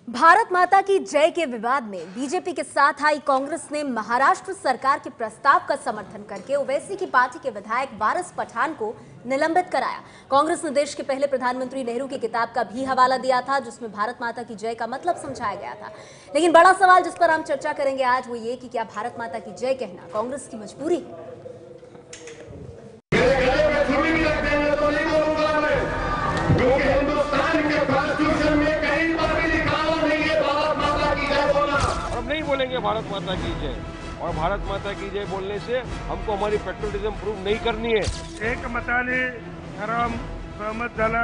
भारत माता की जय के विवाद में बीजेपी के साथ आई कांग्रेस ने महाराष्ट्र सरकार के प्रस्ताव का समर्थन करके ओवैसी की पार्टी के विधायक वारिस पठान को निलंबित कराया। कांग्रेस ने देश के पहले प्रधानमंत्री नेहरू की किताब का भी हवाला दिया था, जिसमें भारत माता की जय का मतलब समझाया गया था। लेकिन बड़ा सवाल जिस पर हम चर्चा करेंगे आज वो ये कि क्या भारत माता की जय कहना कांग्रेस की मजबूरी है? नहीं बोलेंगे भारत माता की जय, और भारत माता की जय बोलने से हमको हमारी पेट्रोलिज्म प्रूव नहीं करनी है। एक मताने ठराव सहमत झाला।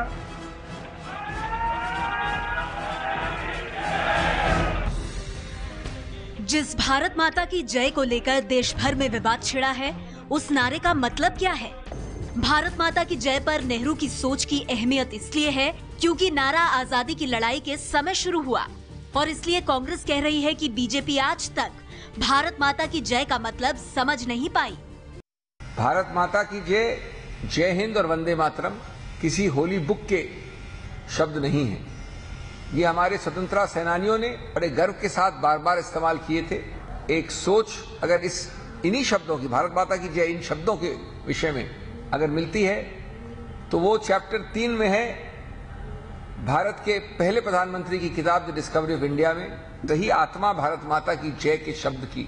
जिस भारत माता की जय को लेकर देश भर में विवाद छिड़ा है, उस नारे का मतलब क्या है? भारत माता की जय पर नेहरू की सोच की अहमियत इसलिए है क्योंकि नारा आजादी की लड़ाई के समय शुरू हुआ, और इसलिए कांग्रेस कह रही है कि बीजेपी आज तक भारत माता की जय का मतलब समझ नहीं पाई। भारत माता की जय, जय हिंद और वंदे मातरम किसी होली बुक के शब्द नहीं है। ये हमारे स्वतंत्रता सेनानियों ने बड़े गर्व के साथ बार बार इस्तेमाल किए थे। एक सोच अगर इन्हीं शब्दों की, भारत माता की जय इन शब्दों के विषय में अगर मिलती है तो वो चैप्टर 3 में है, भारत के पहले प्रधानमंत्री की किताब द डिस्कवरी ऑफ इंडिया में। रही आत्मा भारत माता की जय के शब्द की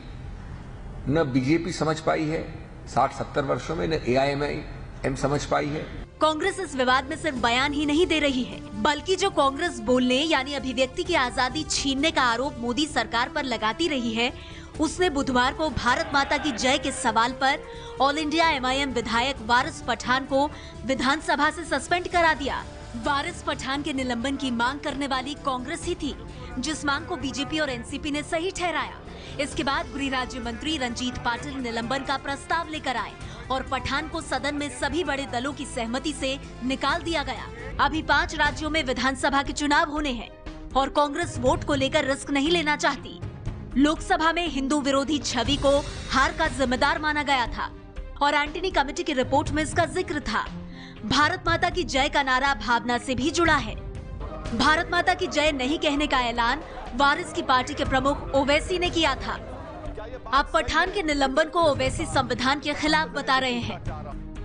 न बीजेपी समझ पाई है 60-70 वर्षों में, न एआईएमआईएम समझ पाई है। कांग्रेस इस विवाद में सिर्फ बयान ही नहीं दे रही है, बल्कि जो कांग्रेस बोलने यानी अभिव्यक्ति की आजादी छीनने का आरोप मोदी सरकार पर लगाती रही है, उसने बुधवार को भारत माता की जय के सवाल पर ऑल इंडिया एमआईएम विधायक वारिस पठान को विधानसभा से सस्पेंड करा दिया। वारिस पठान के निलंबन की मांग करने वाली कांग्रेस ही थी, जिस मांग को बीजेपी और एनसीपी ने सही ठहराया। इसके बाद गृह राज्य मंत्री रंजीत पाटिल निलंबन का प्रस्ताव लेकर आए और पठान को सदन में सभी बड़े दलों की सहमति से निकाल दिया गया। अभी 5 राज्यों में विधानसभा के चुनाव होने हैं और कांग्रेस वोट को लेकर रिस्क नहीं लेना चाहती। लोकसभा में हिंदू विरोधी छवि को हार का जिम्मेदार माना गया था और एंटनी कमेटी की रिपोर्ट में इसका जिक्र था। भारत माता की जय का नारा भावना से भी जुड़ा है। भारत माता की जय नहीं कहने का ऐलान वारिस की पार्टी के प्रमुख ओवैसी ने किया था। अब पठान के निलंबन को ओवैसी संविधान के खिलाफ बता रहे हैं।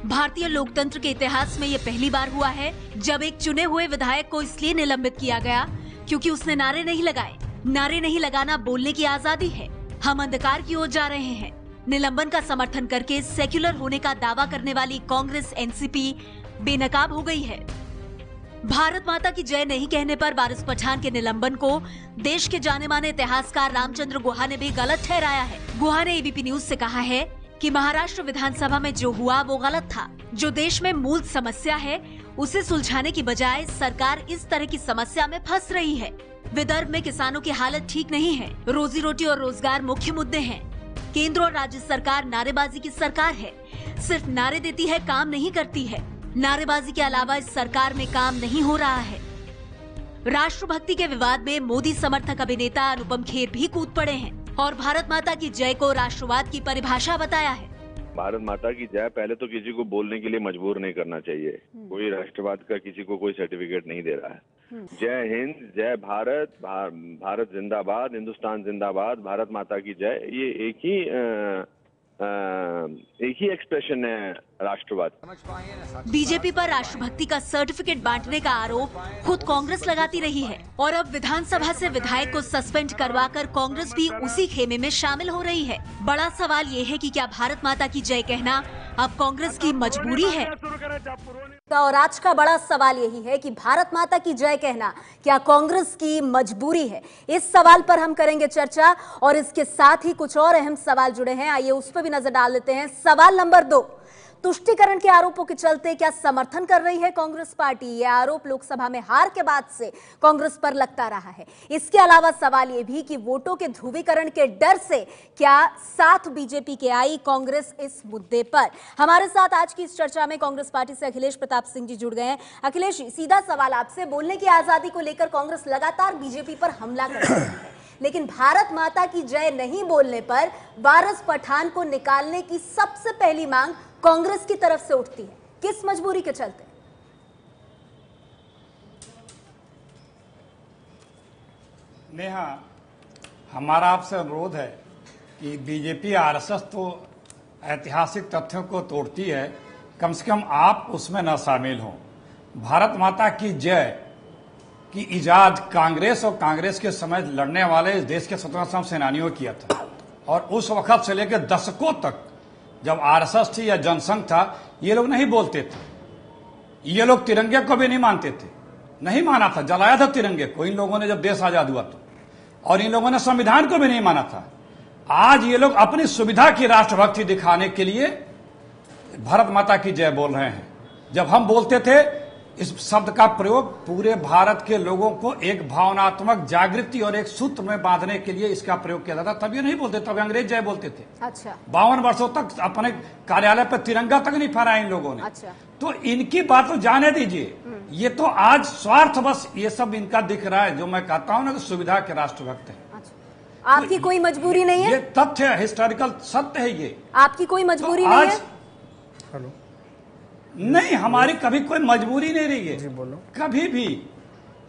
भारतीय लोकतंत्र के इतिहास में ये पहली बार हुआ है जब एक चुने हुए विधायक को इसलिए निलंबित किया गया क्योंकि उसने नारे नहीं लगाए। नारे नहीं लगाना बोलने की आजादी है। हम अंधकार की ओर जा रहे हैं। निलंबन का समर्थन करके सेक्युलर होने का दावा करने वाली कांग्रेस एनसीपी बेनकाब हो गई है। भारत माता की जय नहीं कहने पर वारिस पठान के निलंबन को देश के जाने माने इतिहासकार रामचंद्र गुहा ने भी गलत ठहराया है। गुहा ने एबीपी न्यूज से कहा है कि महाराष्ट्र विधानसभा में जो हुआ वो गलत था। जो देश में मूल समस्या है उसे सुलझाने की बजाय सरकार इस तरह की समस्या में फंस रही है। विदर्भ में किसानों की हालत ठीक नहीं है। रोजी रोटी और रोजगार मुख्य मुद्दे हैं। केंद्र और राज्य सरकार नारेबाजी की सरकार है, सिर्फ नारे देती है, काम नहीं करती है। नारेबाजी के अलावा इस सरकार में काम नहीं हो रहा है। राष्ट्रभक्ति के विवाद में मोदी समर्थक अभिनेता अनुपम खेर भी कूद पड़े हैं और भारत माता की जय को राष्ट्रवाद की परिभाषा बताया है। भारत माता की जय पहले तो किसी को बोलने के लिए मजबूर नहीं करना चाहिए। कोई राष्ट्रवाद का किसी को कोई सर्टिफिकेट नहीं दे रहा है। जय हिंद, जय भारत, भारत जिंदाबाद, हिंदुस्तान जिंदाबाद, भारत माता की जय, ये एक ही एक्सप्रेशन है राष्ट्रवाद। बीजेपी पर राष्ट्रभक्ति का सर्टिफिकेट बांटने का आरोप खुद कांग्रेस लगाती रही है और अब विधानसभा से विधायक को सस्पेंड करवाकर कांग्रेस भी उसी खेमे में शामिल हो रही है। बड़ा सवाल ये है कि क्या भारत माता की जय कहना अब कांग्रेस की मजबूरी है? और आज का बड़ा सवाल यही है कि भारत माता की जय कहना क्या कांग्रेस की मजबूरी है? इस सवाल पर हम करेंगे चर्चा और इसके साथ ही कुछ और अहम सवाल जुड़े हैं, आइए उस पर भी नजर डाल लेते हैं। सवाल नंबर 2, तुष्टीकरण के आरोपों के चलते क्या समर्थन कर रही है कांग्रेस पार्टी? यह आरोप लोकसभा में हार के बाद से कांग्रेस पर लगता रहा है। इसके अलावा सवाल यह भी कि वोटों के ध्रुवीकरण के डर से क्या साथ बीजेपी के आई कांग्रेस इस मुद्दे पर? हमारे साथ आज की इस चर्चा में कांग्रेस पार्टी से अखिलेश प्रताप सिंह जी जुड़ गए हैं। अखिलेश, सीधा सवाल आपसे, बोलने की आजादी को लेकर कांग्रेस लगातार बीजेपी पर हमला कर रही है, लेकिन भारत माता की जय नहीं बोलने पर वारिस पठान को निकालने की सबसे पहली मांग कांग्रेस की तरफ से उठती है। किस मजबूरी के चलते? नेहा, हमारा आपसे अनुरोध है कि बीजेपी आरएसएस तो ऐतिहासिक तथ्यों को तोड़ती है, कम से कम आप उसमें न शामिल हों। भारत माता की जय की इजाद कांग्रेस और कांग्रेस के समय लड़ने वाले इस देश के स्वतंत्रता सेनानियों किया था, और उस वक्त से लेकर दशकों तक जब आरएसएस थी या जनसंघ था, ये लोग नहीं बोलते थे, ये लोग तिरंगे को भी नहीं मानते थे, नहीं माना था, जलाया था तिरंगे को इन लोगों ने जब देश आजाद हुआ तो, और इन लोगों ने संविधान को भी नहीं माना था। आज ये लोग अपनी सुविधा की राष्ट्रभक्ति दिखाने के लिए भारत माता की जय बोल रहे हैं। जब हम बोलते थे, इस शब्द का प्रयोग पूरे भारत के लोगों को एक भावनात्मक जागृति और एक सूत्र में बांधने के लिए इसका प्रयोग किया जाता, तब ये नहीं बोलते, तब अंग्रेज जय बोलते थे। अच्छा। 52 वर्षों तक अपने कार्यालय पर तिरंगा तक नहीं फहराया इन लोगों ने। अच्छा। तो इनकी बात तो जाने दीजिए, ये तो आज स्वार्थ बस ये सब इनका दिख रहा है, जो मैं कहता हूं ना कि सुविधा के राष्ट्रभक्त है। अच्छा। आपकी कोई मजबूरी नहीं है? ये तथ्य है, हिस्टोरिकल सत्य है ये। आपकी कोई मजबूरी नहीं है? हेलो, नहीं, हमारी कभी कोई मजबूरी नहीं रही है। जी बोलो। कभी भी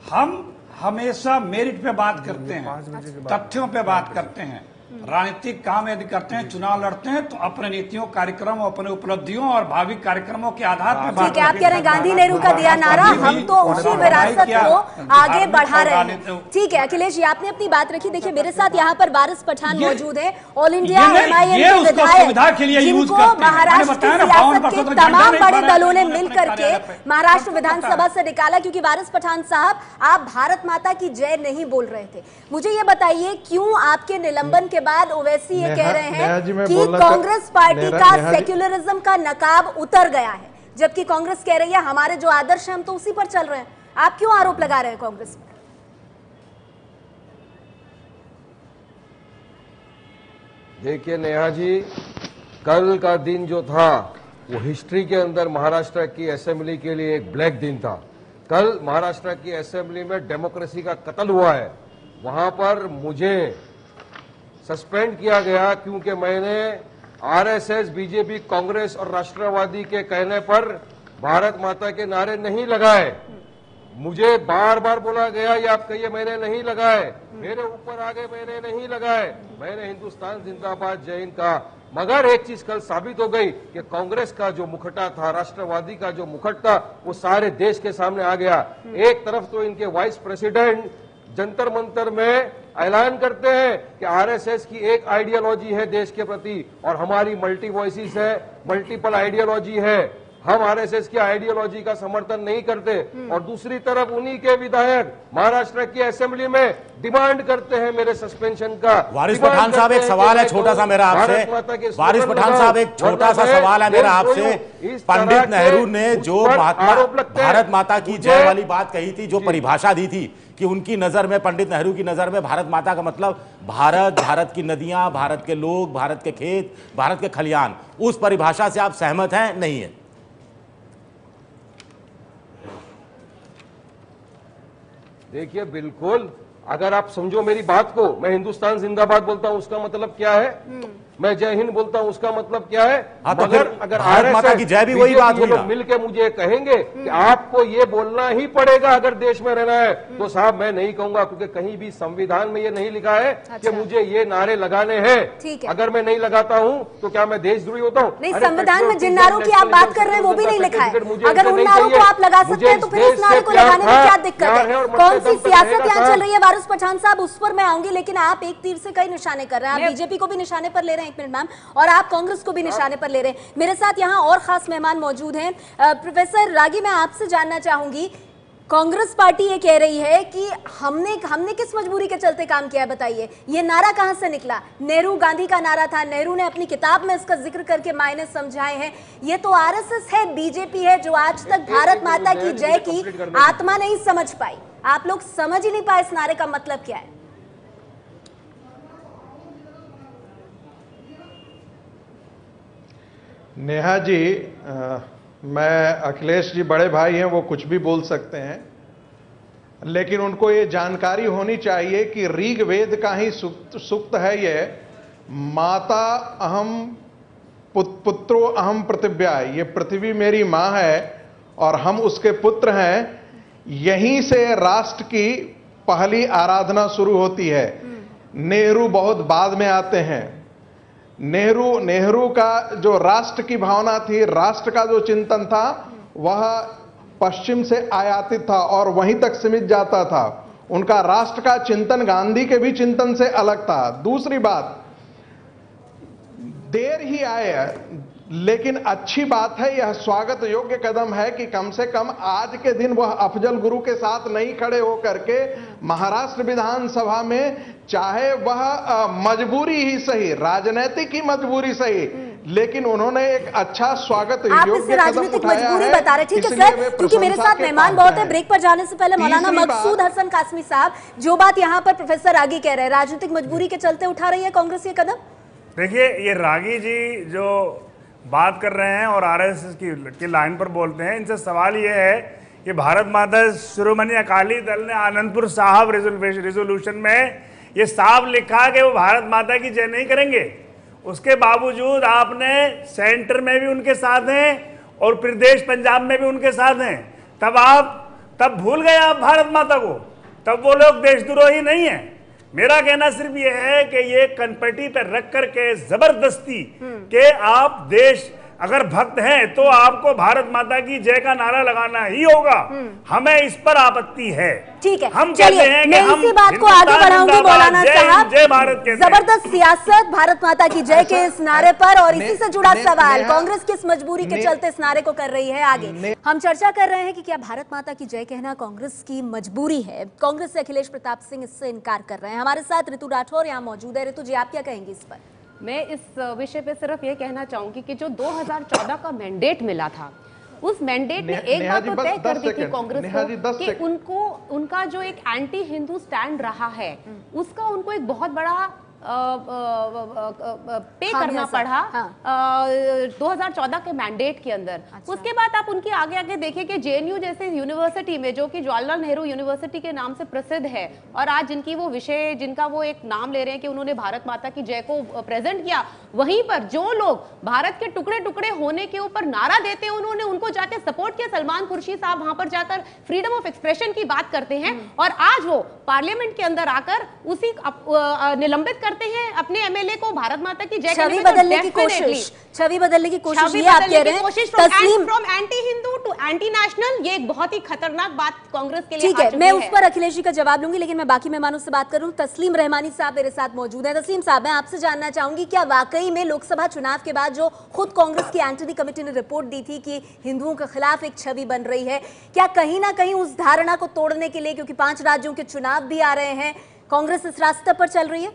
हम हमेशा मेरिट पे बात करते हैं, तथ्यों पे बात करते हैं। राजनीतिक काम यदि करते हैं, चुनाव लड़ते हैं, तो अपने नीतियों, कार्यक्रमों, अपने उपलब्धियों और भावी कार्यक्रमों के आधार पर बात। ठीक है, आप कह रहे हैं गांधी नेहरू का दिया नारा, हम तो उसी विरासत को आगे बढ़ा रहे हैं। ठीक है अखिलेश जी, आपने अपनी बात रखी। देखिए मेरे साथ यहाँ पर वारिस पठान मौजूद है, ऑल इंडिया MIM के विधायक, जिनको महाराष्ट्र की सियासत के तमाम बड़े दलों ने मिल करके महाराष्ट्र विधानसभा से निकाला, क्योंकि वारिस पठान साहब आप भारत माता की जय नहीं बोल रहे थे। मुझे ये बताइए, क्यों आपके निलंबन के बाद ओवैसी ये कह रहे हैं कि कांग्रेस पार्टी का सेक्युलरिज्म का नकाब उतर गया है, जबकि कांग्रेस कह रही है हमारे जो आदर्श हैं हम तो उसी पर चल रहे हैं। आप क्यों आरोप लगा रहे हैं कांग्रेस पर? देखिए नेहा जी, कल का दिन जो था वो हिस्ट्री के अंदर महाराष्ट्र की असेंबली के लिए एक ब्लैक दिन था। कल महाराष्ट्र की असेंबली में डेमोक्रेसी का कत्ल हुआ है। वहां पर मुझे सस्पेंड किया गया क्योंकि मैंने आरएसएस, बीजेपी, कांग्रेस और राष्ट्रवादी के कहने पर भारत माता के नारे नहीं लगाए। मुझे बार बार बोला गया ये आप कहिए, मैंने नहीं लगाए। मेरे ऊपर आगे मैंने नहीं लगाए, मैंने हिंदुस्तान जिंदाबाद जय हिंद कहा। मगर एक चीज कल साबित हो गई कि कांग्रेस का जो मुखटा था, राष्ट्रवादी का जो मुखट था, वो सारे देश के सामने आ गया। एक तरफ तो इनके वाइस प्रेसिडेंट जंतर मंतर में ऐलान करते हैं कि आरएसएस की एक आइडियोलॉजी है देश के प्रति और हमारी मल्टी वॉइसेस है, मल्टीपल आइडियोलॉजी है, हम आरएसएस की आइडियोलॉजी का समर्थन नहीं करते। और दूसरी तरफ उन्हीं के विधायक महाराष्ट्र की असेंबली में डिमांड करते हैं मेरे सस्पेंशन का। वारिस पठान साहब, एक सवाल है छोटा सा मेरा आपसे। वारिस पठान साहब, एक छोटा सा सवाल है मेरा आपसे। पंडित नेहरू ने जो भारत माता की जय वाली बात कही थी, जो परिभाषा दी थी कि उनकी नजर में, पंडित नेहरू की नजर में भारत माता का मतलब भारत, भारत की नदियां, भारत के लोग, भारत के खेत, भारत के खलियान, उस परिभाषा से आप सहमत हैं नहीं है? देखिए बिल्कुल, अगर आप समझो मेरी बात को, मैं हिंदुस्तान जिंदाबाद बोलता हूं उसका मतलब क्या है, मैं जय हिंद बोलता हूं उसका मतलब क्या है। तो मगर अगर भारत माता की जय भी वही बात हुई ना, मिलके मुझे कहेंगे कि आपको ये बोलना ही पड़ेगा अगर देश में रहना है, तो साहब मैं नहीं कहूंगा, क्योंकि कहीं भी संविधान में ये नहीं लिखा है कि मुझे ये नारे लगाने हैं। अगर मैं नहीं लगाता हूं तो क्या मैं देशद्रोही होता हूं? नहीं, संविधान में जिन नारों की आप बात कर रहे हैं वो भी नहीं लिखा है। अगर उन नारों को आप लगा सकते हैं तो फिर इस नारे को लगाने में क्या दिक्कत है? कौन सी सियासत यहाँ चल रही है वारिस पठान साहब, उस पर मैं आऊंगी, लेकिन आप एक तीर से कई निशाने कर रहे हैं। आप बीजेपी को भी निशाने पर ले रहे हैं, एक मिनट मैम, और आप कांग्रेस को भी निशाने पर ले रहे हैं। मेरे साथ यहाँ और खास मेहमान मौजूद हैं। प्रोफेसर रागी, मैं आपसे जानना चाहूंगी, कांग्रेस पार्टी ये कह रही है कि हमने किस मजबूरी के चलते काम किया है, बताइए। ये नारा कहां से निकला? नेहरू गांधी का नारा था, नेहरू ने अपनी किताब में इसका जिक्र करके मायने समझाए हैं। ये तो आरएसएस है, बीजेपी है, जो आज तक भारत माता की जय की आत्मा नहीं समझ पाई। आप लोग समझ ही नहीं पाए इस नारे का मतलब क्या है। नेहा जी, मैं अखिलेश जी बड़े भाई हैं, वो कुछ भी बोल सकते हैं, लेकिन उनको ये जानकारी होनी चाहिए कि ऋग्वेद का ही सूक्त है ये, माता अहम पुत्रो अहम पृथिव्या, ये पृथ्वी मेरी मां है और हम उसके पुत्र हैं। यहीं से राष्ट्र की पहली आराधना शुरू होती है। नेहरू बहुत बाद में आते हैं। नेहरू का जो राष्ट्र की भावना थी, राष्ट्र का जो चिंतन था, वह पश्चिम से आयातित था और वहीं तक सीमित जाता था। उनका राष्ट्र का चिंतन गांधी के भी चिंतन से अलग था। दूसरी बात, देर ही आए, लेकिन अच्छी बात है, यह स्वागत योग्य कदम है कि कम से कम आज के दिन वह अफजल गुरु के साथ नहीं खड़े होकर के महाराष्ट्र विधानसभा में, चाहे वह मजबूरी ही सही, राजनीतिक ही मजबूरी सही, लेकिन उन्होंने एक अच्छा स्वागत योग्य कदम उठाया है। बता रहे, ठीक है सर, क्योंकि मेरे साथ मेहमान बहुत है। ब्रेक पर जाने से पहले मौलाना मकसूद हसन कासमी साहब, जो बात यहाँ पर प्रोफेसर रागी कह रहे हैं, राजनीतिक मजबूरी के चलते उठा रही है कांग्रेस ये कदम। देखिए, ये रागी जी जो बात कर रहे हैं और आरएसएस की लाइन पर बोलते हैं, इनसे सवाल ये है कि भारत माता शिरोमणि अकाली दल ने आनंदपुर साहब रेजोल्यूशन में ये साफ लिखा कि वो भारत माता की जय नहीं करेंगे। उसके बावजूद आपने सेंटर में भी उनके साथ हैं और प्रदेश पंजाब में भी उनके साथ हैं। तब भूल गए आप भारत माता को, तब वो लोग देशद्रोही नहीं है। मेरा कहना सिर्फ ये है कि ये कनपट्टी पर रख करके जबरदस्ती के आप देश अगर भक्त हैं तो आपको भारत माता की जय का नारा लगाना ही होगा। हमें इस पर आपत्ति है। ठीक है, हम कहते हैं कि हम इसी बात को आगे बढ़ाऊंगी मौलाना साहब। जय भारत के जबरदस्त सियासत भारत माता की जय के इस नारे पर, और इसी से जुड़ा सवाल, कांग्रेस किस मजबूरी के चलते इस नारे को कर रही है आगे। हम चर्चा कर रहे हैं कि क्या भारत माता की जय कहना कांग्रेस की मजबूरी है। कांग्रेस से अखिलेश प्रताप सिंह इससे इनकार कर रहे हैं। हमारे साथ ऋतु राठौर यहाँ मौजूद है। ऋतु जी, आप क्या कहेंगी इस पर? मैं इस विषय पे सिर्फ ये कहना चाहूंगी कि जो 2014 का मैंडेट मिला था, उस मैंडेट ने एक बात तो तय कर दी थी कांग्रेस को कि उनका जो एक एंटी हिंदू स्टैंड रहा है, उसका उनको एक बहुत बड़ा पे करना पड़ा 2014 के मैंडेट के अंदर। अच्छा। उसके बाद आप उनकी आगे देखिए कि जेएनयू जैसे यूनिवर्सिटी में, जो कि जवाहरलाल नेहरू यूनिवर्सिटी के नाम से प्रसिद्ध है, और आज जिनकी वो विषय, जिनका वो एक नाम ले रहे हैं कि उन्होंने भारत माता की जय को प्रेजेंट किया, वहीं पर जो लोग भारत के टुकड़े टुकड़े होने के ऊपर नारा देते हैं, उन्होंने उनको जाके सपोर्ट किया। सलमान खुर्शीद साहब वहां पर जाकर फ्रीडम ऑफ एक्सप्रेशन की बात करते हैं, और आज वो पार्लियामेंट के अंदर आकर उसी निलंबित करते हैं अपने एमएलए को भारत माता की जय छवि बदलने की कोशिश, छवि बदलने की कोशिश, ये आप कह रहे हैं। Taslim, from anti Hindu to anti national, ये एक बहुत ही खतरनाक बात कांग्रेस के लिए। ठीक है, मैं उस पर अखिलेश जी का जवाब लूंगी, लेकिन मैं बाकी मेहमानों से बात करूं। तस्लीम रहमानी साहब मेरे साथ मौजूद है। तस्लीम साहब, मैं आपसे जानना चाहूंगी, क्या वाकई में लोकसभा चुनाव के बाद जो खुद कांग्रेस की एंटनी कमेटी ने रिपोर्ट दी थी कि हिंदुओं के खिलाफ एक छवि बन रही है, क्या कहीं ना कहीं उस धारणा को तोड़ने के लिए, क्योंकि 5 राज्यों के चुनाव भी आ रहे हैं, कांग्रेस इस रास्ते पर चल रही है?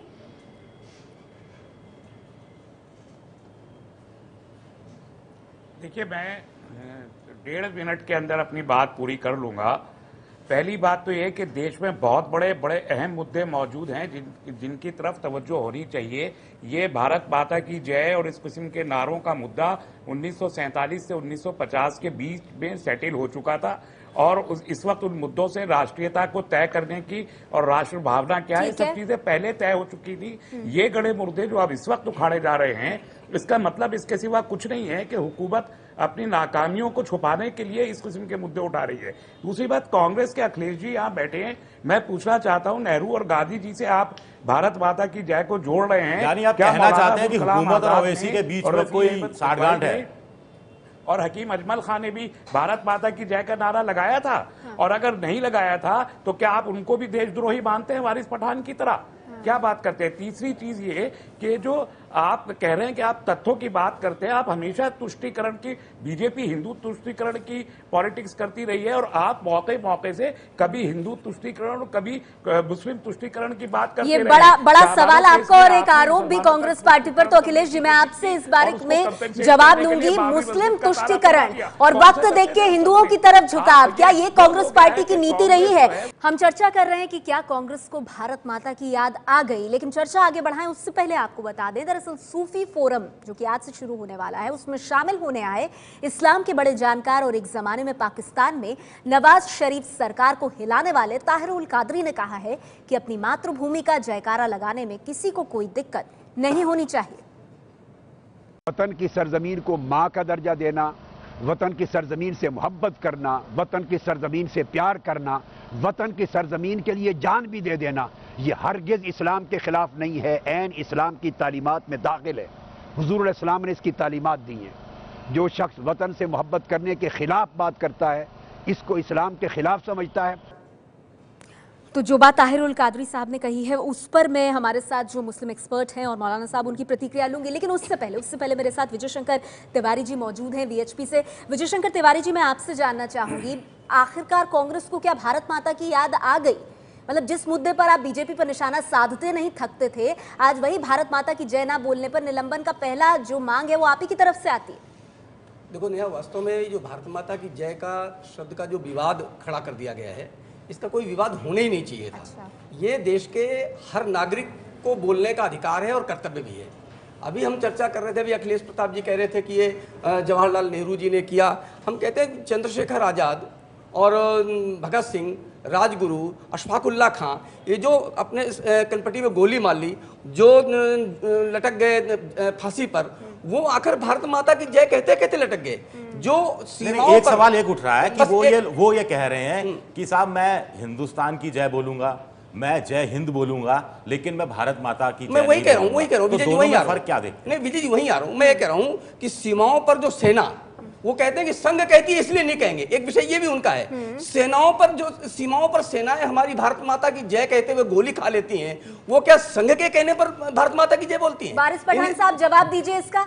देखिए, मैं 1.5 मिनट के अंदर अपनी बात पूरी कर लूंगा। पहली बात तो यह कि देश में बहुत बड़े बड़े अहम मुद्दे मौजूद हैं जिनकी तरफ तवज्जो होनी चाहिए। ये भारत माता की जय और इस किस्म के नारों का मुद्दा 1947 से 1950 के बीच में सेटल हो चुका था, और इस वक्त उन मुद्दों से राष्ट्रीयता को तय करने की और राष्ट्र भावना क्या है, सब चीजें पहले तय हो चुकी थी। ये गड़े मुर्दे जो अब इस वक्त उखाड़े जा रहे हैं, इसका मतलब इसके सिवा कुछ नहीं है कि हुकूमत अपनी नाकामियों को छुपाने के लिए इस किस्म के मुद्दे उठा रही है। दूसरी बात, कांग्रेस के अखिलेश जी यहाँ बैठे हैं, मैं पूछना चाहता हूँ, नेहरू और गांधी जी से आप भारत माता की जय को जोड़ रहे हैं, यानी आप कहना चाहते हैं कि हुकूमत और ओवैसी के बीच में कोई साठगांठ है? और हकीम अजमल खान ने भी भारत माता की जय का नारा लगाया था, और अगर नहीं लगाया था तो क्या आप उनको भी देशद्रोही मानते हैं, वारिस पठान की तरह? क्या बात करते हैं? तीसरी चीज ये कि जो आप कह रहे हैं कि आप तथ्यों की बात करते हैं, आप हमेशा तुष्टीकरण की, बीजेपी हिंदू तुष्टीकरण की पॉलिटिक्स करती रही है, और आप मौके मौके से कभी हिंदू तुष्टीकरण और कभी मुस्लिम तुष्टीकरण की बात करते हैं। ये बड़ा सवाल आपका और एक आरोप भी कांग्रेस पार्टी पर। तो अखिलेश जी, मैं आपसे इस बारे में जवाब लूंगी। मुस्लिम तुष्टीकरण और वक्त देख के हिंदुओं की तरफ झुकाव, क्या ये कांग्रेस पार्टी की नीति रही है? हम चर्चा कर रहे हैं कि क्या कांग्रेस को भारत माता की याद आ गई, लेकिन चर्चा आगे बढ़ाएं उससे पहले आपको बता दें, दरअसल सूफी फोरम जो कि आज से शुरू होने वाला है, उसमें शामिल होने आए इस्लाम के बड़े जानकार और एक जमाने में पाकिस्तान में नवाज शरीफ सरकार को हिलाने वाले ताहिर उल कादरी ने कहा है कि अपनी मातृभूमि का जयकारा लगाने में किसी को कोई दिक्कत नहीं होनी चाहिए। वतन की सरजमीन को मां का दर्जा देना, वतन की सरजमीन से मोहब्बत करना, वतन की सरजमीन से प्यार करना वतन की सरजमीन के लिए जान भी दे देना, ये हरगिज इस्लाम के खिलाफ नहीं है, ऐन इस्लाम की तालीमात में दाखिल है। हुजूर इस्लाम ने इसकी तालीमात दी हैं। जो शख्स वतन से मोहब्बत करने के खिलाफ बात करता है, इसको इस्लाम के खिलाफ समझता है। तो जो बात ताहिरुल कादरी साहब ने कही है उस पर मैं हमारे साथ जो मुस्लिम एक्सपर्ट हैं और मौलाना साहब उनकी प्रतिक्रिया लूंगी, लेकिन उससे पहले मेरे साथ विजय शंकर तिवारी जी मौजूद हैं वीएचपी से। विजय शंकर तिवारी जी, मैं आपसे जानना चाहूंगी, आखिरकार कांग्रेस को क्या भारत माता की याद आ गई? मतलब जिस मुद्दे पर आप बीजेपी पर निशाना साधते नहीं थकते थे, आज वही भारत माता की जय ना बोलने पर निलंबन का पहला जो मांग है वो आप ही की तरफ से आती है। देखो नेहा, वास्तव में जो भारत माता की जय का शब्द का जो विवाद खड़ा कर दिया गया है, इसका कोई विवाद होने ही नहीं चाहिए था। अच्छा। ये देश के हर नागरिक को बोलने का अधिकार है और कर्तव्य भी है। अभी हम चर्चा कर रहे थे, अभी अखिलेश प्रताप जी कह रहे थे कि ये जवाहरलाल नेहरू जी ने किया। हम कहते हैं चंद्रशेखर आज़ाद और भगत सिंह, राजगुरु, अशफाकुल्ला खां, ये जो अपने कनपट्टी में गोली मार ली, जो लटक गए फांसी पर, वो आखिर भारत माता की जय कहते कहते लटक गए। जो एक सवाल एक उठ रहा है कि वो ये कह रहे हैं कि साहब मैं हिंदुस्तान की जय बोलूंगा, मैं जय हिंद बोलूंगा, लेकिन मैं भारत माता की मैं वही कह रहा हूँ विजय जी, वही फर्क क्या देखते? नहीं विजय जी, वही आ रहा हूँ। मैं ये कह रहा हूँ कि सीमाओं पर जो सेना, वो कहते हैं कि संघ कहती है इसलिए नहीं कहेंगे, एक विषय ये भी उनका है। सेनाओं पर जो सीमाओं पर सेनाएं हमारी भारत माता की जय कहते हुए गोली खा लेती हैं, वो क्या संघ के कहने पर भारत माता की जय बोलती हैं? वारिस पठान साहब जवाब दीजिए इसका।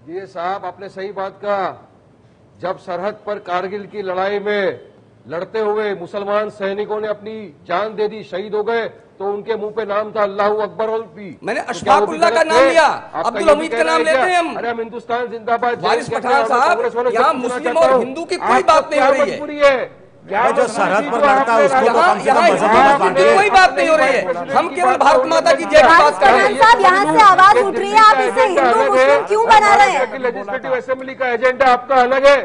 ये साहब आपने सही बात कहा। जब सरहद पर कारगिल की लड़ाई में लड़ते हुए मुसलमान सैनिकों ने अपनी जान दे दी, शहीद हो गए, तो उनके मुंह पे नाम था अल्लाहू अकबर और भी। मैंने अशफाकुल्लाह का नाम लिया, अब्दुल हमीद का नाम लेते हैं हम। अरे हम हिंदुस्तान जिंदाबाद। वारिस पठान साहब, यहाँ मुस्लिम और हिंदू की कोई बात नहीं हो रही है। जो सरहद पर लड़ता है उसको कोई बात नहीं हो रही है। हम केवल भारत माता की जय की बात कर रहे हैं। साहब यहाँ से आवाज उठ रही है, आप इसे हिंदू मुस्लिम क्यों बना रहे हैं? लेजिस्लेटिव असेंबली का एजेंडा आपका अलग है।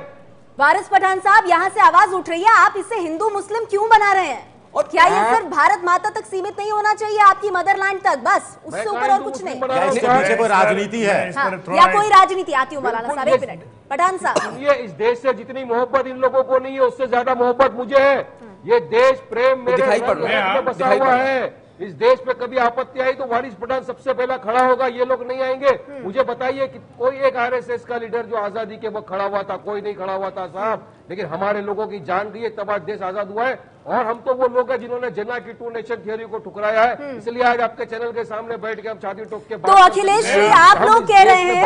वारिस पठान साहब यहाँ से आवाज उठ रही है, आप इसे हिंदू मुस्लिम क्यों बना रहे हैं? और क्या ये सिर्फ भारत माता तक सीमित नहीं होना चाहिए, आपकी मदरलैंड तक, बस उससे ऊपर और कुछ नहीं? इसके पीछे कोई राजनीति है या कोई राजनीति? आती हूँ मौलाना साहब, एक मिनट। पठान साहब, ये इस देश से जितनी मोहब्बत इन लोगों को नहीं है, उससे ज्यादा मोहब्बत मुझे है। ये देश प्रेम मेरे में बसा हुआ है। इस देश पे कभी आपत्ति आई तो वारिस पठान सबसे पहला खड़ा होगा, ये लोग नहीं आएंगे। मुझे बताइए कि कोई एक आरएसएस का लीडर जो आजादी के वक्त खड़ा हुआ था? कोई नहीं खड़ा हुआ था साहब। लेकिन हमारे लोगों की जान गई है, तब आज देश आजाद हुआ है। और हम तो वो लोग हैं जिन्होंने जिन्ना की टू नेशन थियोरी को ठुकराया है, इसलिए आज आपके चैनल के सामने बैठ के हम छाती ठोक के तो अखिलेश जी, आप लोग कह रहे हैं,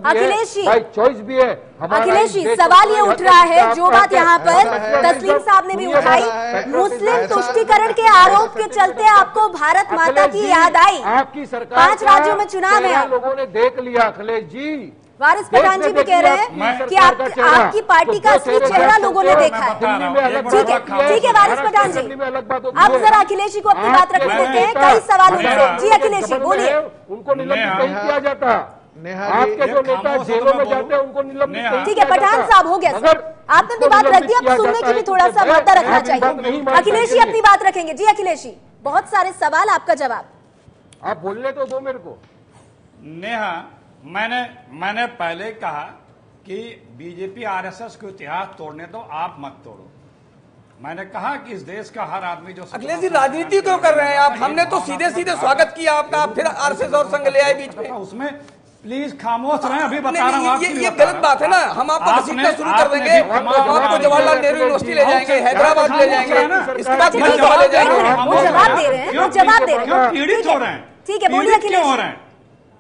अखिलेश जी, भाई चॉइस भी है। अखिलेश जी, सवाल ये उठ रहा है, जो बात यहाँ पर तस्लीम साहब ने भी उठाई, मुस्लिम तुष्टीकरण के आरोप के चलते आपको भारत माता की याद आई। आपकी सरकार 5 राज्यों में चुनाव है, लोगों ने देख लिया। अखिलेश जी, वारिस पठान जी भी कह रहे हैं कि आपकी पार्टी का असली चेहरा लोगों ने देखा है। ठीक है वारिस पठान जी, अब जरा अखिलेश जी को अपनी बात रखने देते हैं। कई सवाल उठ रहे हैं। जी अखिलेश जी बोलिए। उनको निलंबित नहीं किया जाता, आपके जो नेता जेलों में जाते हैं उनको निलंबित। ठीक है पठान साहब, हो गया सर, आपने अपनी बात रख दी, अब सुनने की भी थोड़ा सा मात्रा रखना चाहिए। अखिलेश जी अपनी बात रखेंगे। जी अखिलेश जी, बहुत सारे सवाल, आपका जवाब। आप बोलने तो दो मेरे को। नेहा, मैंने पहले कहा कि बीजेपी आरएसएस को इतिहास तोड़ने दो, आप मत तोड़ो। मैंने कहा कि इस देश का हर आदमी जो अखिलेश जी राजनीति क्यों कर रहे हैं आप? हमने तो सीधे सीधे स्वागत किया आपका, फिर आरएसएस और संघ ले आए बीच में। उसमें प्लीज खामोश रहें, अभी बता रहा हूँ। ये गलत बात है ना। हम आपको घसीटना शुरू कर देंगे, आपको जवाहरलाल नेहरू यूनिवर्सिटी ले जाएंगे, हैदराबाद ले जाएंगे, इसके बाद ले जाएंगे। वो जवाब दे रहे हैं, वो जवाब दे रहे हैं। पीड़ित हो रहे हैं, ठीक है बोलिए अखिलेश।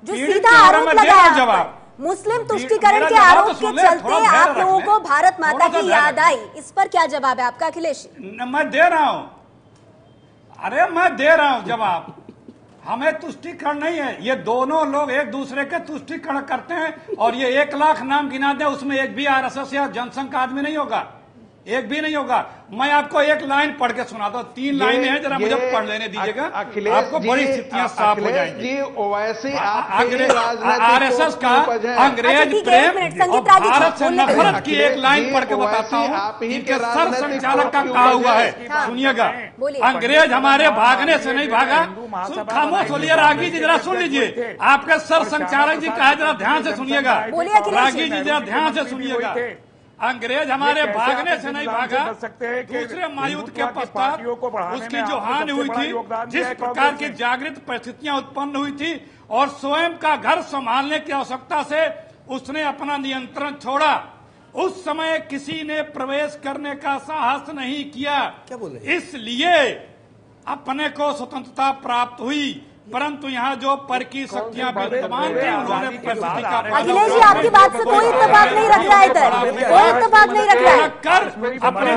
जो सीधा आरोप लगाया मुस्लिम तुष्टीकरण के आरोप के चलते आप लोगों को भारत माता की याद आई, इस पर क्या जवाब है आपका अखिलेश? मैं दे रहा हूं, अरे मैं दे रहा हूं जवाब। हमें तुष्टीकरण नहीं है, ये दोनों लोग एक दूसरे के तुष्टीकरण करते हैं। और ये 1 लाख नाम गिना दे, उसमें एक भी आरएसएस या जनसंघ का आदमी नहीं होगा, एक भी नहीं होगा। मैं आपको एक लाइन पढ़ के सुना दो, 3 लाइन है, जरा मुझे पढ़ लेने दीजिएगा, आपको बड़ी स्थितियां साफ हो जाएंगी। आरएसएस का अंग्रेज प्रेम और भारत से नफरत की एक लाइन पढ़ के बताता हूँ। इनके सर संचालक का कहा हुआ है, सुनिएगा। अंग्रेज हमारे भागने से नहीं भागा। खामोश होलिए रागी जी, जरा सुन लीजिए। आपके सर संचालक जी कहा, जरा ध्यान से सुनिएगा रागी जी, जरा ध्यान से सुनिएगा। अंग्रेज हमारे भागने से नहीं भागा, सकते दूसरे महायुद्ध के पश्चात उसकी जो हानि हुई थी, जिस प्रकार की जागृत परिस्थितियां उत्पन्न हुई थी और स्वयं का घर संभालने की आवश्यकता से उसने अपना नियंत्रण छोड़ा, उस समय किसी ने प्रवेश करने का साहस नहीं किया। क्या बोल रहे हैं? इसलिए अपने को स्वतंत्रता प्राप्त हुई, परंतु यहाँ जो पर की शक्तियां विद्यमान थी उन्होंने परिस्थिति का अखिलेश जी, आपकी बात से कोई इत्तेफाक नहीं रख रहा है इधर, कोई इत्तेफाक नहीं रख रहा है। कर अपने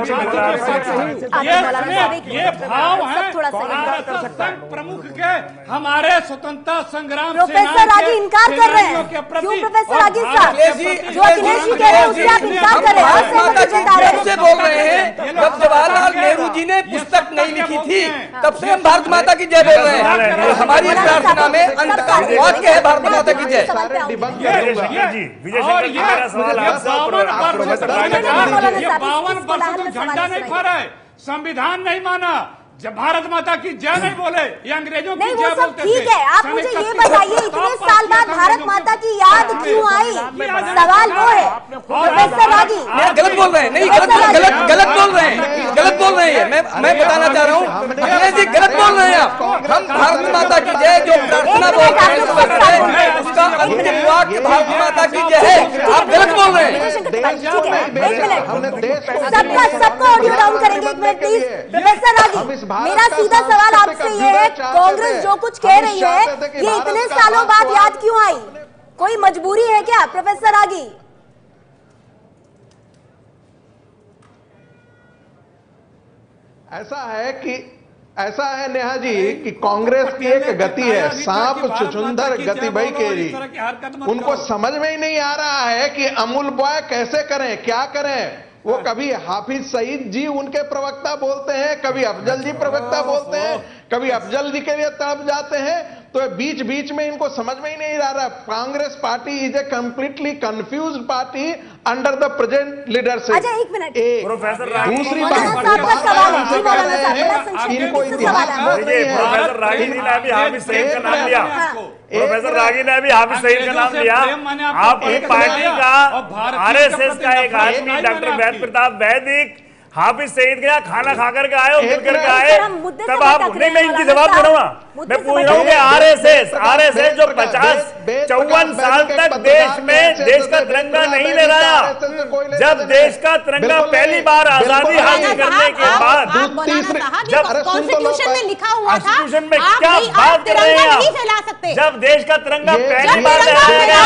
ये भाव है आरएसएस प्रमुख के हमारे स्वतंत्रता संग्राम प्रोफेसर रागी इनकार कर रहे हैं। क्यों प्रोफेसर रागी साहब, जो अखिलेश जी कह रहे हैं उससे आप इनकार कर रहे हैं, असहमति जता रहे हैं। से बोल रहे हैं जब जवाहरलाल नेहरू जी ने पुस्तक नहीं लिखी थी तब से हम भारत माता की जय बोल रहे हैं। हमारी प्रार्थना में अंत का वाक्य है भारत माता की जय। ये 52 वर्षों तक झंडा नहीं फहरा है, संविधान नहीं माना, जब भारत माता की जय नहीं बोले, ये अंग्रेजों की जय बोलते थे। ठीक है, आप मुझे ये बताइए इतने साल बाद भारत माता की याद क्यों आई? सवाल वो है प्रोफेसर रागी। गलत बोल रहे हैं, नहीं गलत बोल रहे हैं, गलत बोल रहे हैं। मैं बताना चाह रहा हूँ अखिलेश जी, गलत बोल रहे हैं आप। हम भारत माता की जय जो प्रार्थना बोलते हैं उसका अंतिम वाक्य भारत माता की जय है, आप गलत बोल रहे हैं। सबका ऑडियो डाउन करेंगे, एक मिनट प्लीज। प्रोफेसर रागी, मेरा सीधा सवाल आपसे ये है, कांग्रेस जो कुछ कह रही है ये इतने सालों बाद याद क्यों आई? कोई मजबूरी है क्या प्रोफेसर रागी? ऐसा है नेहा जी कि कांग्रेस की एक गति है, सांप छुछुंदर गति भाई केरी। उनको समझ में ही नहीं आ रहा है कि अमूल बॉय कैसे करें, क्या करें। वो कभी हाफिज सईद जी उनके प्रवक्ता बोलते हैं, कभी अफजल जी प्रवक्ता बोलते हैं, कभी अफजल जी के लिए तड़प जाते हैं। तो बीच बीच में इनको समझ में ही नहीं आ रहा। Congress party is a completely confused party under the present leadership. अच्छा एक मिनट, दूसरी बात इनको इतिहास प्रोफेसर रागी ने अभी हाफिज सईद का नाम लिया, प्रोफेसर रागी ने अभी हाफिज सईद का नाम लिया। आपकी पार्टी का आरएसएस का एक आदमी डॉक्टर वैद प्रताप वैदिक हाफिज सईद के यहाँ खाना खा करके आए और मिल करके आए, तब आप नहीं, मैं इनकी जवाब करूंगा। मैं पूछ रहा हूँ कि आरएसएस जो 54 साल तक देश में देश का तिरंगा नहीं लहराया, जब देश का तिरंगा पहली बार आजादी हासिल करने के बाद जब कॉन्स्टिट्यूशन में लिखा हुआ था, कॉन्स्टिट्यूशन में क्या बात कर रहे हैं आप? जब देश का तिरंगा पहली बार लहराया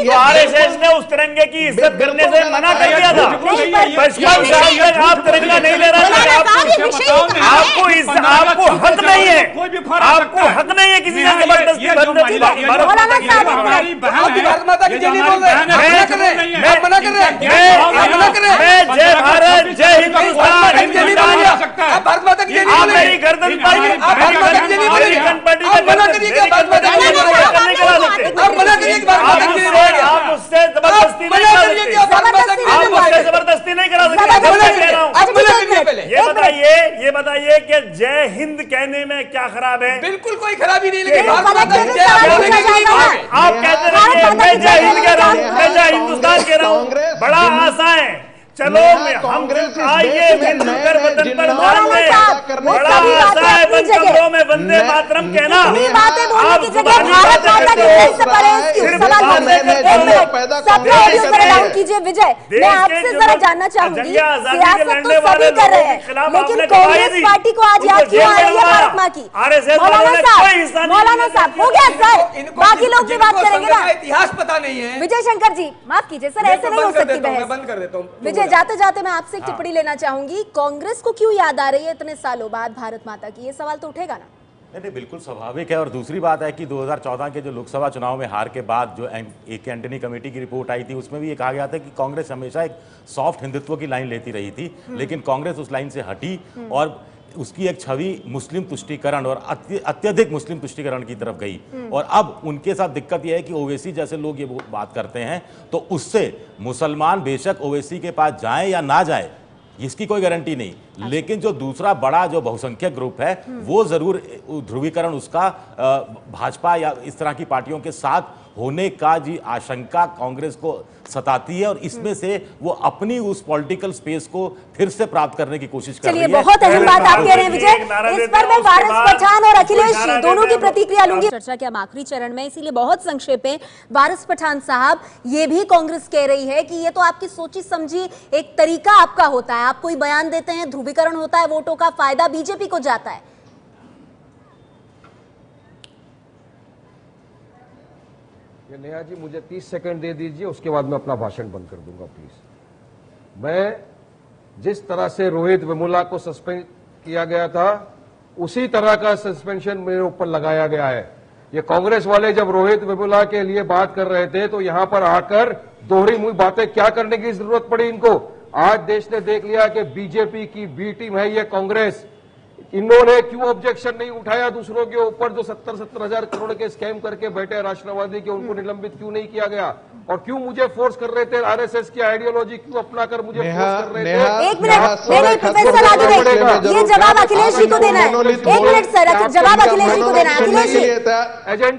तो आरएसएस ने उस तिरंगे की इज्जत करने से मना कर दिया था। 55 साल तक आप तिरंगा नहीं ले रहा था, आपको हक नहीं है, आपको हक नहीं है किसी से जबरदस्ती जय भारत जय हिंदुस्तान आप मेरी गर्दन आप उससे जबरदस्ती नहीं करा सकते, आप उससे जबरदस्ती नहीं करा सकते। ये बताइए कि जय हिंद कहने में क्या खराब है? बिल्कुल कोई खराबी नहीं, लेकिन आप कहते रहिए मैं जय हिंद कह रहा हूँ, मैं जय हिंदुस्तान कह रहा हूँ, बड़ा आसान है। चलो हम आइए मिलकर वतन पर जाएंगे, बड़ा आशा है बंद कमरों में वंदे मातरम कहना। आप जुबानी कीजिए विजय, मैं आपसे जरा जानना चाहूंगी, सियासत तो सभी कर रहे हैं, लेकिन कांग्रेस पार्टी को आज याद क्यों आ रही है भारत माँ की? मौलाना साहब हो गया सर, बाकी लोग भी बात करेंगे ना। इतिहास पता नहीं है। विजय शंकर जी माफ कीजिए सर, ऐसे नहीं हो सकती बहस। बंद कर देता हूँ। विजय जाते जाते मैं आपसे एक टिप्पणी लेना चाहूंगी, कांग्रेस को क्यों याद आ रही है इतने सालों बाद भारत माता की? ये सवाल तो उठेगा ना? नहीं, बिल्कुल स्वाभाविक है। और दूसरी बात है कि 2014 के जो लोकसभा चुनाव में हार के बाद जो एक एंटनी कमेटी की रिपोर्ट आई थी उसमें भी ये कहा गया था कि कांग्रेस हमेशा एक सॉफ्ट हिंदुत्व की लाइन लेती रही थी, लेकिन कांग्रेस उस लाइन से हटी और उसकी एक छवि मुस्लिम तुष्टीकरण और अत्यधिक मुस्लिम तुष्टीकरण की तरफ गई। और अब उनके साथ दिक्कत यह है कि ओवैसी जैसे लोग ये बात करते हैं तो उससे मुसलमान बेशक ओवैसी के पास जाएं या ना जाएं इसकी कोई गारंटी नहीं, लेकिन जो दूसरा बड़ा जो बहुसंख्यक ग्रुप है वो जरूर ध्रुवीकरण उसका भाजपा या इस तरह की पार्टियों के साथ होने का जी आशंका कांग्रेस को सताती है और इसमें से वो अपनी उस पॉलिटिकल स्पेस को फिर से प्राप्त करने की कोशिश कर रही है। चलिए, बहुत अहम बात आप कह रहे हैं विजय। इस पर मैं वारिस पठान और अखिलेश दोनों की प्रतिक्रिया लूंगी। चर्चा के हम आखिरी चरण में, इसीलिए बहुत संक्षेप में वारिस पठान साहब, ये भी कांग्रेस कह रही है कि ये तो आपकी सोची समझी एक तरीका आपका होता है, आप कोई बयान देते हैं, ध्रुवीकरण होता है, वोटों का फायदा बीजेपी को जाता है। नेहा जी, मुझे 30 सेकंड दे दीजिए, उसके बाद मैं अपना भाषण बंद कर दूंगा प्लीज। मैं जिस तरह से रोहित वेमुला को सस्पेंड किया गया था, उसी तरह का सस्पेंशन मेरे ऊपर लगाया गया है। ये कांग्रेस वाले जब रोहित वेमुला के लिए बात कर रहे थे तो यहां पर आकर दोहरी मुई बातें क्या करने की जरूरत पड़ी इनको। आज देश ने देख लिया कि बीजेपी की बी टीम है ये कांग्रेस। इन्होंने क्यों ऑब्जेक्शन नहीं उठाया दूसरों के ऊपर जो 70-70 हजार करोड़ के स्कैम करके बैठे राष्ट्रवादी के, उनको निलंबित क्यों नहीं किया गया? और क्यों मुझे फोर्स कर रहे थे, आरएसएस की आइडियोलॉजी क्यों अपनाकर मुझे फोर्स कर रहे थे? एक मिनट, मेरे प्रोफेसर आगे ये जवाब अखिलेश जी को देना है। एक मिनट सर, जवाब अखिलेश जी को देना है। अखिलेश जी,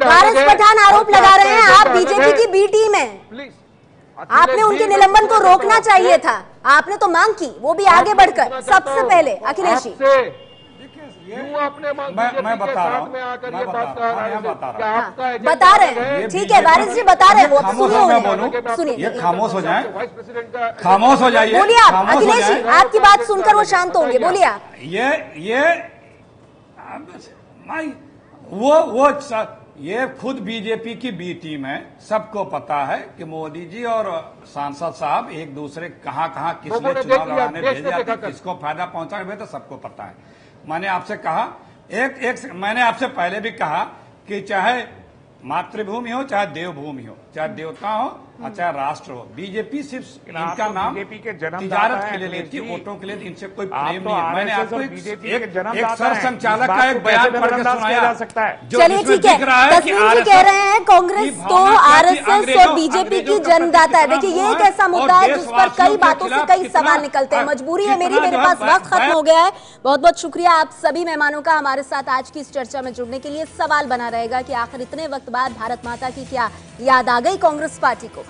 वारिस पठान आरोप लगा रहे हैं आप बीजेपी की बी टीम है, प्लीज आपने उनके निलंबन को रोकना चाहिए था, आपने तो मांग की, वो भी आगे बढ़कर। सबसे पहले अखिलेश जी, मैं बता रहा हूँ, बता रहे हैं, ठीक है वारिस जी बता रहे हैं, वो सुनिए, खामोश हो जाए, खामोश हो जाइए, बोलिए आप। अखिलेश जी, आपकी बात सुनकर वो शांत होंगे, बोलिए आप। ये खुद बीजेपी की बी टीम है, सबको पता है कि मोदी जी और सांसद साहब एक दूसरे कहां किसने चुनाव लड़ाने भेजा, किसको फायदा पहुंचा, तो सबको पता है। मैंने आपसे कहा मैंने आपसे पहले भी कहा कि चाहे मातृभूमि हो, चाहे देवभूमि हो, चाहे देवता हो और चाहे राष्ट्र हो, बीजेपी सिर्फ इनका नाम बीजेपी के तिजारत के लिए लेती है, वोटों के लिए इनसे कोई प्रेम नहीं है। मैंने आपको एक सरसंचालक का एक बयान पढ़ के सुनाया जा सकता है। चलिए ठीक है, तस्लीम जी कह रहे हैं कांग्रेस तो आरएसएस और बीजेपी की जन्मदाता है। देखिए, ये एक ऐसा मुद्दा है जिस पर कई बातों से कई सवाल निकलते हैं। मजबूरी है मेरी, मेरे पास वक्त खत्म हो गया है। बहुत बहुत शुक्रिया आप सभी मेहमानों का हमारे साथ आज की इस चर्चा में जुड़ने के लिए। सवाल बना रहेगा कि आखिर इतने वक्त बाद भारत माता की क्या याद आ गई कांग्रेस पार्टी को।